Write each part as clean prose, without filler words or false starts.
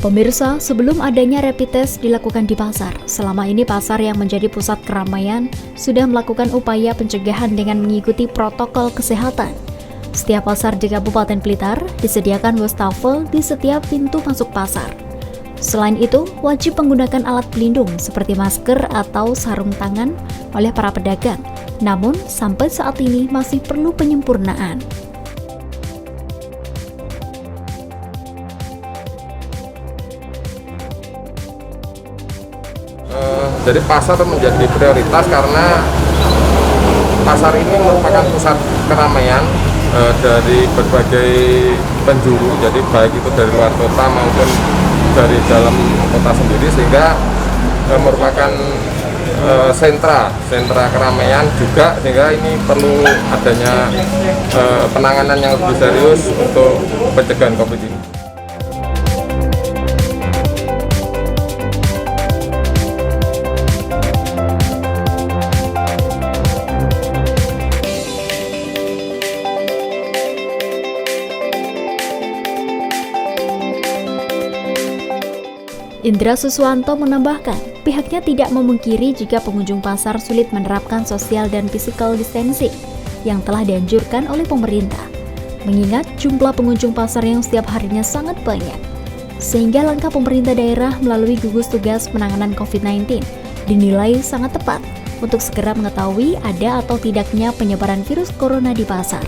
Pemirsa, sebelum adanya rapid test dilakukan di pasar, selama ini pasar yang menjadi pusat keramaian sudah melakukan upaya pencegahan dengan mengikuti protokol kesehatan. Setiap pasar di Kabupaten Blitar disediakan wastafel di setiap pintu masuk pasar. Selain itu, wajib menggunakan alat pelindung seperti masker atau sarung tangan oleh para pedagang. Namun, sampai saat ini masih perlu penyempurnaan. Jadi pasar menjadi prioritas karena pasar ini merupakan pusat keramaian dari berbagai penjuru, jadi baik itu dari luar kota maupun dari dalam kota sendiri, sehingga merupakan sentra keramaian juga, sehingga ini perlu adanya penanganan yang lebih serius untuk pencegahan COVID ini. Indra Suswanto menambahkan, pihaknya tidak memungkiri jika pengunjung pasar sulit menerapkan social dan physical distancing yang telah dianjurkan oleh pemerintah, mengingat jumlah pengunjung pasar yang setiap harinya sangat banyak. Sehingga langkah pemerintah daerah melalui gugus tugas penanganan COVID-19 dinilai sangat tepat untuk segera mengetahui ada atau tidaknya penyebaran virus corona di pasar.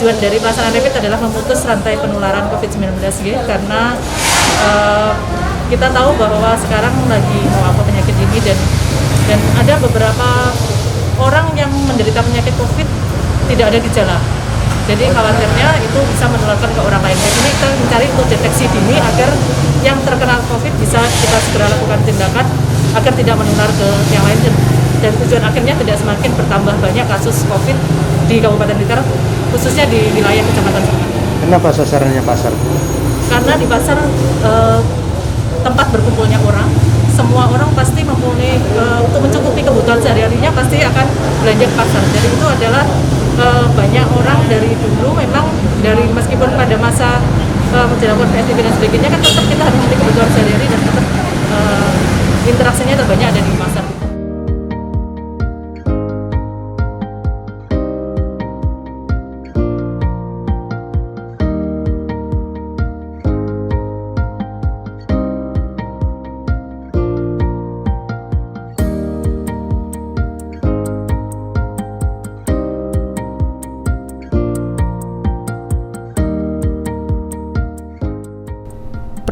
Tujuan dari pelaksanaan rapid adalah memutus rantai penularan COVID-19 karena kita tahu bahwa sekarang lagi mewabah penyakit ini dan ada beberapa orang yang menderita penyakit COVID tidak ada gejala. Jadi khawatirnya itu bisa menularkan ke orang lain. Jadi kita mencari untuk deteksi dini agar yang terkena COVID bisa kita segera lakukan tindakan agar tidak menular ke yang lain, dan tujuan akhirnya tidak semakin bertambah banyak kasus COVID di Kabupaten Blitar, khususnya di wilayah Kecamatan Serpong. Kenapa sasarannya pasar? Karena di pasar tempat berkumpulnya orang, semua orang pasti mempunyai untuk mencukupi kebutuhan sehari-harinya pasti akan belanja ke pasar. Jadi itu adalah banyak orang dari dulu memang dari meskipun pada masa menjalankan PSBB dan sebagainya kan tetap kita harus memiliki kebutuhan sehari-hari dan tetap interaksinya terbanyak ada di pasar.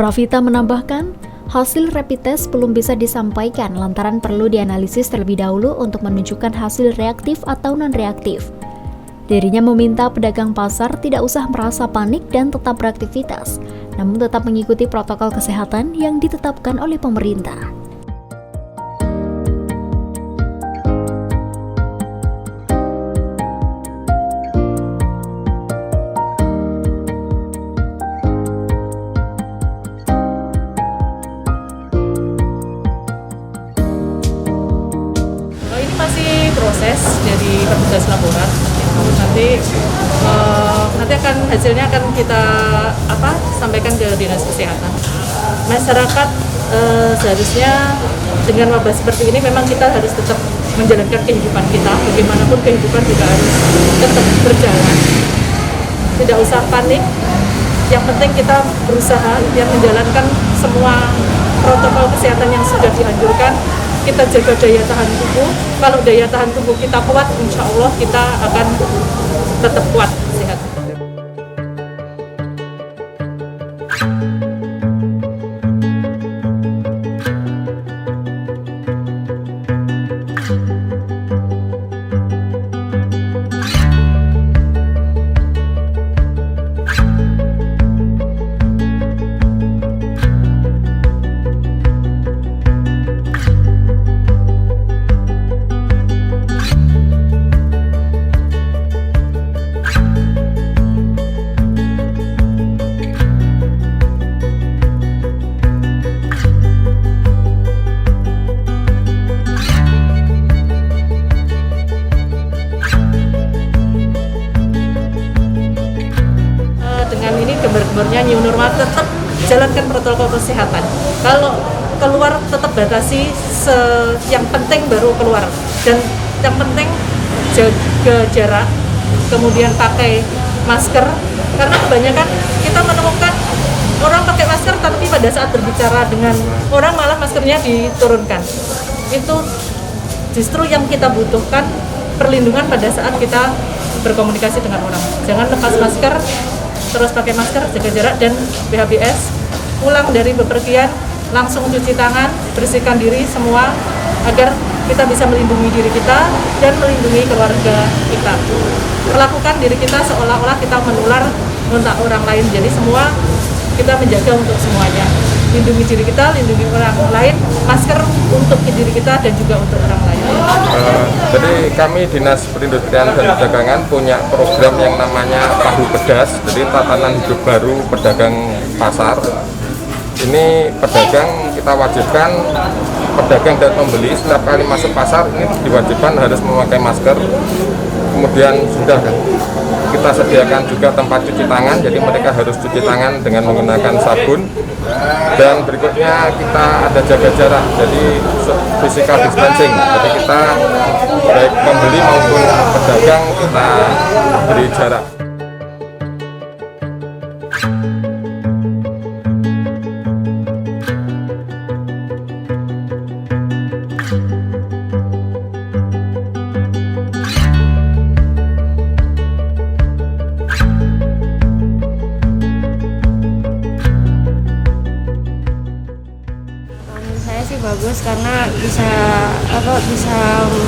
Pravita menambahkan, hasil rapid test belum bisa disampaikan lantaran perlu dianalisis terlebih dahulu untuk menunjukkan hasil reaktif atau non-reaktif. Dirinya meminta pedagang pasar tidak usah merasa panik dan tetap beraktivitas, namun tetap mengikuti protokol kesehatan yang ditetapkan oleh pemerintah. Proses dari petugas laborat, nanti akan hasilnya akan kita sampaikan ke dinas kesehatan. Masyarakat seharusnya dengan wabah seperti ini memang kita harus tetap menjalankan kehidupan kita, bagaimanapun kehidupan juga harus tetap berjalan. Tidak usah panik, yang penting kita berusaha yang menjalankan semua protokol kesehatan yang sudah dianjurkan. Kita jaga daya tahan tubuh. Kalau daya tahan tubuh kita kuat, insya Allah kita akan tetap kuat, sehat. sign boardnya new normal, tetap jalankan protokol kesehatan. Kalau keluar tetap batasi yang penting baru keluar, dan yang penting jaga jarak, kemudian pakai masker, karena kebanyakan kita menemukan orang pakai masker tapi pada saat berbicara dengan orang malah maskernya diturunkan. Itu justru yang kita butuhkan, perlindungan pada saat kita berkomunikasi dengan orang. Jangan lepas masker, terus pakai masker, jaga jarak, dan BHBS pulang dari bepergian langsung cuci tangan, bersihkan diri semua agar kita bisa melindungi diri kita dan melindungi keluarga kita. Perlakukan diri kita seolah-olah kita menular untuk orang lain. Jadi semua kita menjaga untuk semuanya. Lindungi diri kita, lindungi orang lain, masker untuk diri kita dan juga untuk orang lain. Jadi kami Dinas Perindustrian dan Perdagangan punya program yang namanya Tahu Pedas, jadi tatanan hidup baru pedagang pasar. Ini pedagang kita wajibkan, pedagang dan pembeli setiap kali masuk pasar ini diwajibkan harus memakai masker. Kemudian sudah kita sediakan juga tempat cuci tangan, jadi mereka harus cuci tangan dengan menggunakan sabun. Dan berikutnya kita ada jaga jarak, jadi physical distancing. Jadi kita baik pembeli maupun pedagang kita beri jarak. Saya sih bagus karena bisa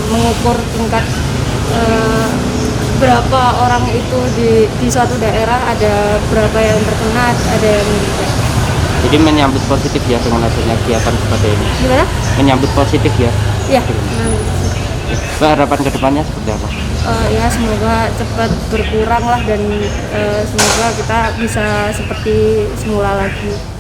mengukur tingkat berapa orang itu di suatu daerah, ada berapa yang terkena, ada yang tidak. Jadi menyambut positif ya dengan adanya kegiatan seperti ini. Gimana? Menyambut positif ya. Iya. Mbak, harapan kedepannya seperti apa? Ya semoga cepat berkurang lah, dan semoga kita bisa seperti semula lagi.